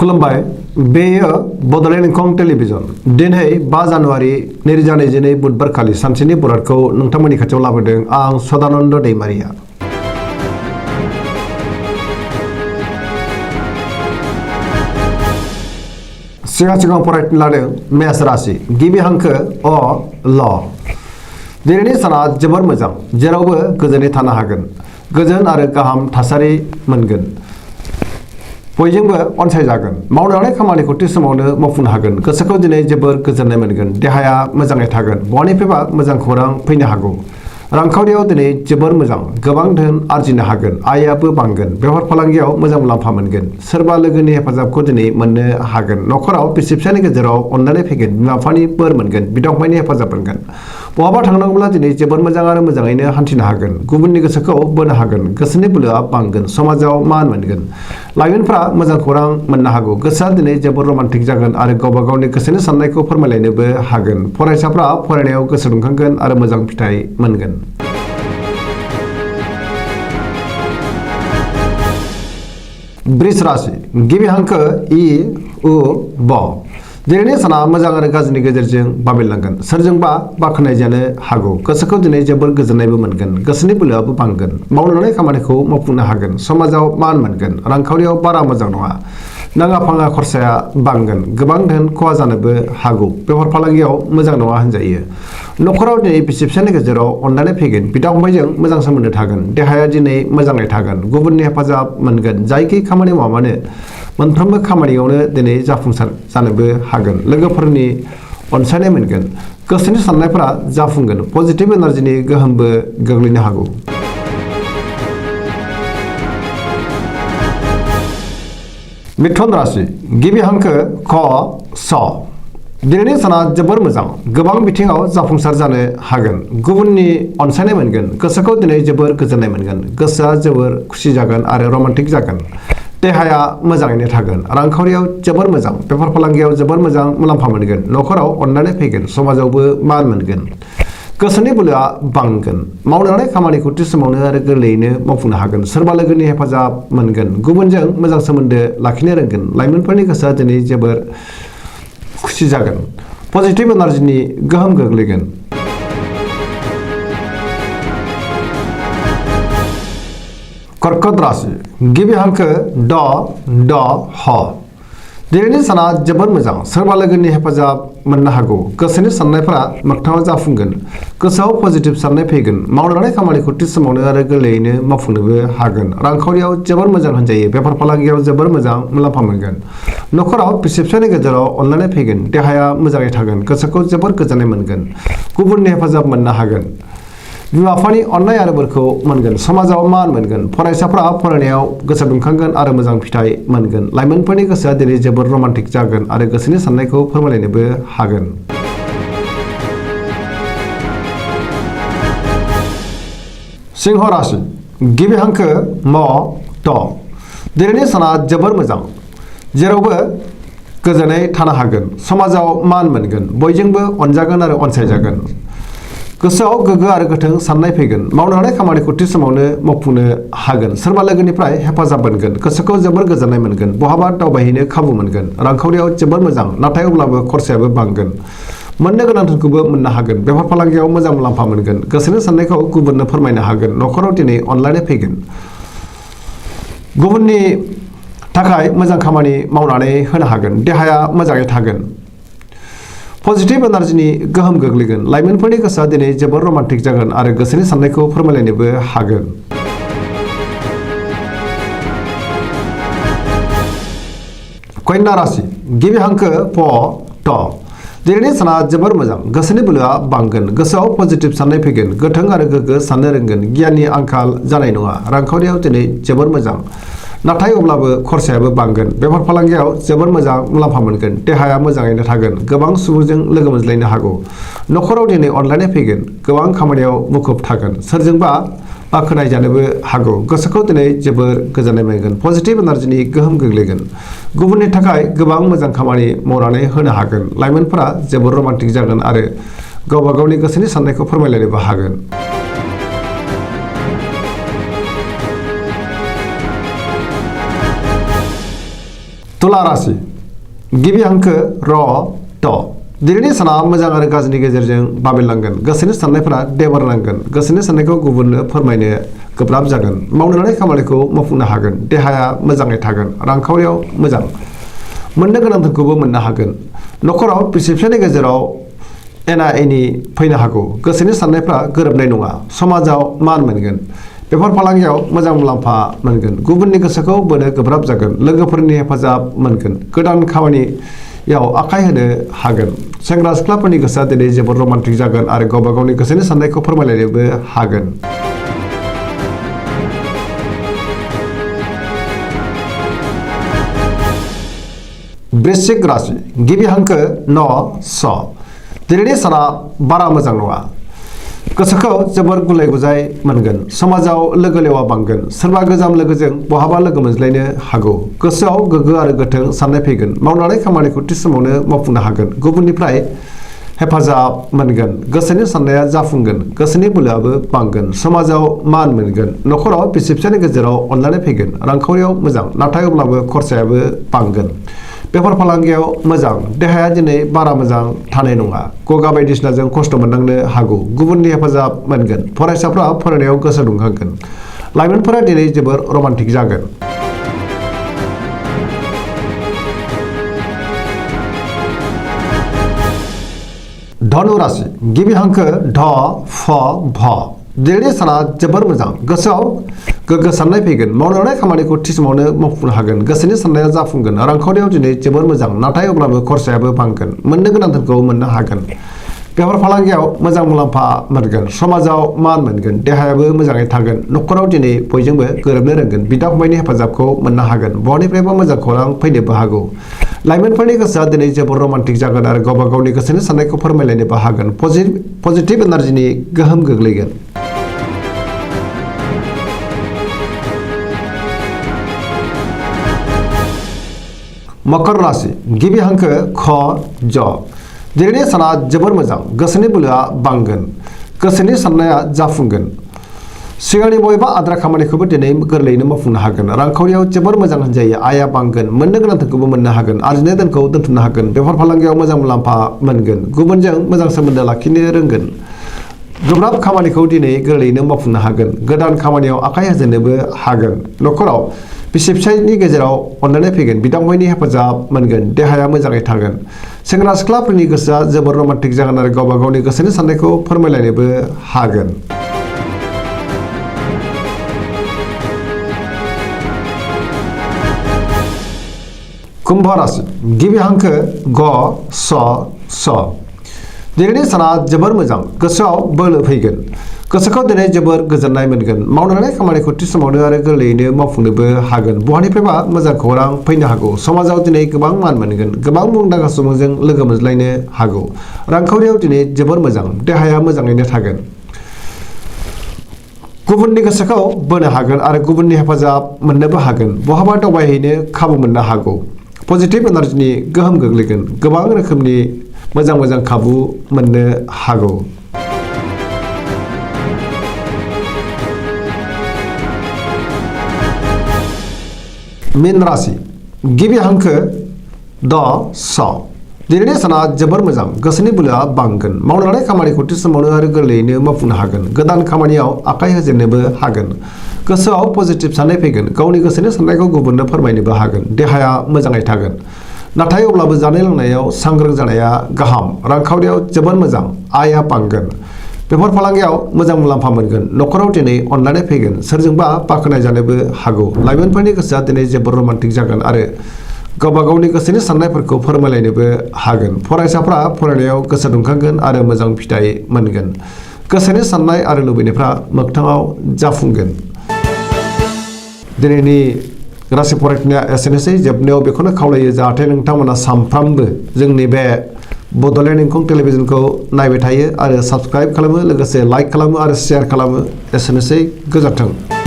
खुलुमबाय बेयो बड'लेण्ड इंखं टेलिभिजन दिनै 5 जानुवारि 2022 बुधबारखालि सानसेनि बरादखौ नोंथांमोननि खाथियाव लाबोदों आं सदानन्द दैमारिया। सिगां फरायनो लादों मेष राशि गिबि हांखो अ ल। दिनैनि साना जोबोर मोजां जेरावबो गोजोनै थानो हागोन गोजोन आरो गाहाम थासारि मोनगोन बयजोंबो अनसायजागोन मावनो हानाय खामानिखौ थि समावनो मावफुंनो हागोन गोसोखौ दिनै जोबोर गोजोननाय मोनगोन देहाया मोजाङै थागोन बहानिफ्रायबा मोजां खौरां फैनो हागौ रांखावरियाव दिनै जोबोर मोजां गोबां धोन आरजिनो हागोन आयाबो बांगोन बेफार फालांगियाव मोजां मुलाम्फा मोनगोन सोरबा लोगोनि हेफाजाबखौ दिनै मोननो हागोन न'खराव बिसि फिसायनि गेजेराव अननानै फैगोन बिमा बिफानि बोर मोनगोन बिदा फंबायनि हेफाजाब मोनगोन बहाबा थांनांगौब्ला दिनै जोबोर मोजां आरो मोजाङैनो हान्थिनो हागोन गुबुननि गोसोखौ बोनो हागोन गोसोनि बोलोआ बांगोन समाजाव मान मोनगोन लाइमोनफ्रा मोजां खौरां मोननो हागौ गोसोआ दिनै जोबोर रमान्टिक जागोन आरो गावबा गावनि गोसोनि साननायखौ फोरमायलायनोबो हागोन फरायसाफ्रा फरायनायाव गोसो दुंखांगोन आरो मोजां फिथाइ मोनगोन। वृष राशि गिबि हांखो इ उ ब। दिनैनि साना मोजां आरो गाज्रिनि गेजेरजों बाबेरलांगोन सोरजोंबा बाख्नाय जानो हागौ गोसोखौ दिनै जोबोर गोजोननायबो मोनगोन गोसोनि बोलोआबो बांगोन मावनो हानाय खामानिखौ मावफुंनो हागोन समाजाव मान मोनगोन रांखावरियाव बारा मोजां नङा नाङा फाङा खरसाया बांगोन गोबां धोन खहा जानोबो हागौ बेफार फालांगियाव मोजां नङा होनजायो न'खराव दिनै बिसि फिसायनि गेजेराव अननानै फैगोन बिदा फंबायजों मोजां सोमोन्दो थागोन देहाया दिनै मोजाङै थागोन गुबुननि हेफाजाब मोनगोन जायखि खामानि मावा मानो मोनफ्रोमबो खामानियावनो दिनै जाफुंसार जानोबो हागोन लोगोफोरनि अनसायनाय मोनगोन गोसोनि साननायफोरा जाफुंगोन पजिटिभ एनार्जिनि गोहोमबो गोग्लैनो हागौ। मिथुन राशि गिबि हांखो ख स। दिनैनि साना जोबोर मोजां गोबां बिथिङाव जाफुंसार जानो हागोन गुबुननि अनसायनाय मोनगोन गोसोखौ दिनै जोबोर गोजोननाय मोनगोन गोसोआ जोबोर खुसि जागोन आरो रमान्टिक जागोन देहाया मोजाङैनो थागोन रांखावरियाव जोबोर मोजां बेफार फालांगियाव जोबोर मोजां मुलाम्फा मोनगोन न'खराव अननानै फैगोन समाजावबो मान मोनगोन गोसोनि बोलोआ बांगोन मावनो हानाय खामानिखौ थि समावनो आरो गोरलैयैनो मावफुंनो हागोन सोरबा लोगोनि हेफाजाब मोनगोन गुबुनजों मोजां सोमोन्दो लाखिनो रोंगोन लाइमोनफोरनि गोसोआ दिनै जोबोर खुसि जागोन पजिटिभ एनार्जिनि गोहोम गोग्लैगोन। कर्कट राशि गिबि हांखो ड ह। दिनैनि साना जोबोर मोजां सोरबा लोगोनि हेफाजाब मोननो हागौ गोसोनि साननायफोरा मोगथाङाव जाफुंगोन गोसोआव पजिटिभ साननाय फैगोन मावनो हानाय खामानिखौ थि समावनो आरो गोरलैयैनो मावफुंनोबो हागोन रांखावरियाव जोबोर मोजां होनजायो बेफार फालांगियाव जोबोर मोजां मुलाम्फा मोनगोन न'खराव बिसि फिसायनि गेजेराव अनलायनाय फैगोन देहाया मोजाङै थागोन गोसोखौ जोबोर गोजोननाय मोनगोन गुबुननि हेफाजाब मोननो हागोन बिमा बिफानि अननाय आरो बोरखौ मोनगोन समाजाव मान मोनगोन फरायसाफ्रा फरायनायाव गोसो दुंखांगोन आरो मोजां फिथाइ मोनगोन लाइमोनफोरनि गोसोआ दिनै जोबोर रमान्टिक जागोन आरो गोसोनि साननायखौ फोरमायलायनोबो हागोन। सिंह राशि गिबि हांखो म ट। दिनैनि साना जोबोर मोजां जेरावबो गोजोनै थानो हागोन समाजाव मान मोनगोन बयजोंबो अनजागोन आरो अनसायजागोन गोसोआव गोग्गो आरो गोथों साननाय फैगोन मावनो हानाय खामानिखौ थि समावनो मावफुंनो हागोन सोरबा लोगोनिफ्राय हेफाजाब मोनगोन गोसोखौ जोबोर गोजोननाय मोनगोन बहाबा दावबायहैनो खाबु मोनगोन रांखावरियाव जोबोर मोजां नाथाय अब्लाबो खरसायाबो बांगोन मोननो गोनां धोनखौबो मोननो हागोन बेफार फालांगियाव मोजां मुलाम्फा मोनगोन गोसोनि साननायखौ गुबुननो फोरमायनो हागोन न'खराव दिनै अनलायनाय फैगोन गुबुननि थाखाय मोजां खामानि मावनानै होनो हागोन देहाया मोजाङै थागोन पजिटिभ एनार्जिनि गोहोम गोग्लैगोन लाइमोनफोरनि गोसोआ दिनै जोबोर रमान्टिक जागोन आरो गोसोनि साननायखौ फोरमायलायनोबो हागोन। कन्या राशि गिबि हांखो प ट। दिनैनि साना जोबोर मोजां गोसोनि बोलोआ बांगोन गोसोआव पजिटिभ साननाय फैगोन गोथों आरो गोग्गो साननो रोंगोन गियाननि आंखाल जानाय नङा रांखावरियाव दिनै जोबोर मोजां नाथाय अब्लाबो खरसायाबो बांगोन बेफार फालांगियाव जोबोर मोजां मुलाम्फा मोनगोन देहाया मोजाङैनो थागोन गोबां सुबुंजों लोगो मोनज्लायनो हागौ न'खराव दिनै अनलायनाय फैगोन गोबां खामानियाव मुखुब थागोन सोरजोंबा बाख्नाय जानोबो हागौ गोसोखौ दिनै जोबोर गोजोननाय मोनगोन पजिटिभ एनार्जिनि गोहोम गोग्लैगोन गुबुननि थाखाय गोबां मोजां खामानि मावनानै होनो हागोन लाइमोनफोरा जोबोर रमान्टिक जागोन आरो गावबा गावनि गोसोनि साननायखौ फोरमायलायनोबो हागोन। तुला राशि गिबि हांखो र ट दिनैनि साना मोजां आरो गाज्रिनि गेजेरजों बाबेनलांगोन गोसोनि साननायफोरा देबारनांगोन गोसोनि साननायखौ गुबुननो फोरमायनो गोब्राब जागोन मावनो लानाय खामानिखौ मावफुंनो हागोन देहाया मोजाङै थागोन रांखावरियाव मोजां मोननो गोनांफोरखौबो मोननो हागोन न'खराव बिसि फिसायनि गेजेराव एना एनि फैनो हागौ गोसोनि साननायफ्रा गोरोबनाय नङा समाजाव मान मोनगोन बेफार फालांगियाव मोजां मुलाम्फा मोनगोन गुबुननि गोसोखौ बोनो गोब्राब जागोन लोगोफोरनि हेफाजाब मोनगोन गोदान खामानियाव आखाइ होनो हागोन सेंग्रा सिख्लाफोरनि गोसोआ दिनै जोबोद रमान्टिक जागोन आरो गावबा गावनि गोसोनि साननायखौ फोरमायलायनोबो हागोन वृश्चिक राशि गिबि हांखो न स दिनैनि साना बारा मोजां नङा गोसोखौ जोबोर गुलाय गुजाय मोनगोन समाजाव लोगो लेवा बांगोन सोरबा गोजाम लोगोजों बहाबा लोगो मोनज्लायनो हागौ गोसोआव गोग्गो आरो गोथों साननाय फैगोन मावनानै खामानिखौ थि समावनो मावफुंनो हागोन गुबुननिफ्राय हेफाजाब मोनगोन गोसोनि साननाया जाफुंगोन गोसोनि बोलोआबो बांगोन समाजाव मान मोनगोन न'खराव बिसि फिसायनि गेजेराव अनलायनाय फैगोन रांखावरियाव मोजां नाथाय अब्लाबो खरसायाबो बांगोन बेफार फालांगियाव मोजां देहाया दिनै बारा मोजां थानाय नङा गगा बायदिसिनाजों खस्थ' मोननांनो हागौ गुबुननि हेफाजाब मोनगोन फरायसाफ्रा फरायनायाव गोसो दुंखांगोन लाइमोनफोरा दिनै जोबोर रमान्टिक जागोन धनु राशि गिबि हांखो ध फ भ दिनैनि साना जोबोर मोजां गोसोआव गोग्गो साननाय फैगोन मावनो लानाय खामानिखौ थि समावनो मावफुंनो हागोन गोसोनि साननाया जाफुंगोन रांखावरियाव दिनै जोबोर मोजां नाथाय अब्लाबो खरसायाबो बांगोन मोननो गोनांफोरखौ मोननो हागोन बेफार फालांगियाव मोजां मुलाम्फा मोनगोन समाजाव मान मोनगोन देहायाबो मोजाङै थागोन न'खराव दिनै बयजोंबो गोरोबनो रोंगोन बिदा फंबायनि हेफाजाबखौ मोननो हागोन बहानिफ्रायबो मोजां खौरां फैनोबो हागौ लाइमोनफोरनि गोसोआ दिनै जोबोर रमान्टिक जागोन आरो गावबा गावनि गोसोनि साननायखौ फोरमायलायनोबो हागोन पजिटिभ एनार्जिनि गोहोम गोग्लैगोन मकर राशि गिबि हांखो ख ज दिनैनि साना जोबोर मोजां गोसोनि बोलोआ बांगोन गोसोनि साननाया जाफुंगोन सिगांनि बबेबा आद्रा खामानिखौबो दिनै गोरलैयैनो मावफुंनो हागोन रांखावरियाव जोबोर मोजां होनजायो आया बांगोन मोननो गोनांफोरखौबो मोननो हागोन आरजिनाय धोनखौ दोनथुमनो हागोन बेफार फालांगियाव मोजां मुलाम्फा मोनगोन गुबुनजों मोजां सोमोन्दो लाखिनो रोंगोन गोब्राब खामानिखौ दिनै गोरलैयैनो मावफुंनो हागोन गोदान खामानियाव आखाइ होजेननोबो हागोन न'खराव बिसि फिसायनि गेजेराव अनलायनाय फैगोन बिदा फंबायनि हेफाजाब मोनगोन देहाया मोजाङै थागोन सेंग्रा सिख्लाफोरनि गोसोआ जोबोर रमान्टिक जागोन आरो गावबा गावनि गोसोनि साननायखौ फोरमायलायनोबो हागोन कुम्भ राशि गिबि हांखो ग स स दिनैनि साना जोबोर मोजां गोसोआव बोलो फैगोन गोसोखौ दिनै जोबोर गोजोननाय मोनगोन मावनो लानाय खामानिखौ थि समावनो आरो गोरलैयैनो मावफुंनोबो हागोन बहानिफ्रायबा मोजां खौरां फैनो हागौ समाजाव दिनै गोबां मान मोनगोन गोबां मुंदांखा सुबुंजों लोगो मोनज्लायनो हागौ रांखावरियाव दिनै जोबोर मोजां देहाया मोजाङैनो थागोन गुबुननि गोसोखौ बोनो हागोन आरो गुबुननि हेफाजाब मोननोबो हागोन बहाबा दावबायहैनो खाबु मोननो हागौ पजिटिभ एनार्जिनि गोहोम गोग्लैगोन गोबां रोखोमनि मोजां खाबु मोननो हागौ मीन राशि गिबि हांखो द स दिनैनि साना जोबोर मोजां गोसोनि बोलोआ बांगोन मावनो लानाय खामानिखौ थि समावनो आरो गोरलैयैनो मावफुंनो हागोन गोदान खामानियाव आखाइ होजेननोबो हागोन गोसोआव पजिटिभ साननाय फैगोन गावनि गोसोनि साननायखौ गुबुननो फोरमायनोबो हागोन देहाया मोजाङै थागोन नाथाय अब्लाबो जानाय लोंनायाव सांग्रां जानाया गाहाम रांखावरियाव जोबोर मोजां आयआ बांगोन बेफार फालांगियाव मोजां मुलाम्फा मोनगोन न'खराव दिनै अनलायनाय फैगोन सोरजोंबा बाख्नाय जानोबो हागौ लाइमोनफोरनि गोसोआ दिनै जोबोर रमान्टिक जागोन आरो गावबा गावनि गोसोनि साननायफोरखौ फोरमायलायनोबो हागोन फरायसाफ्रा फरायनायाव गोसो दुंखांगोन आरो मोजां फिथाइ मोनगोन गोसोनि साननाय आरो लुबैनायफ्रा मोगथाङाव जाफुंगोन दिनैनि राशि फरायनाया एसेनोसै जोबनायाव बेखौनो खावलायो जाहाथे नोंथांमोना सानफ्रामबो जोंनि बे बड'लेण्ड इंखं टेलिभिजनखौ नायबाय थायो आरो साबस्क्राइब खालामो लोगोसे लाइक खालामो आरो शेयार खालामो एसेनोसै गोजोन्थों।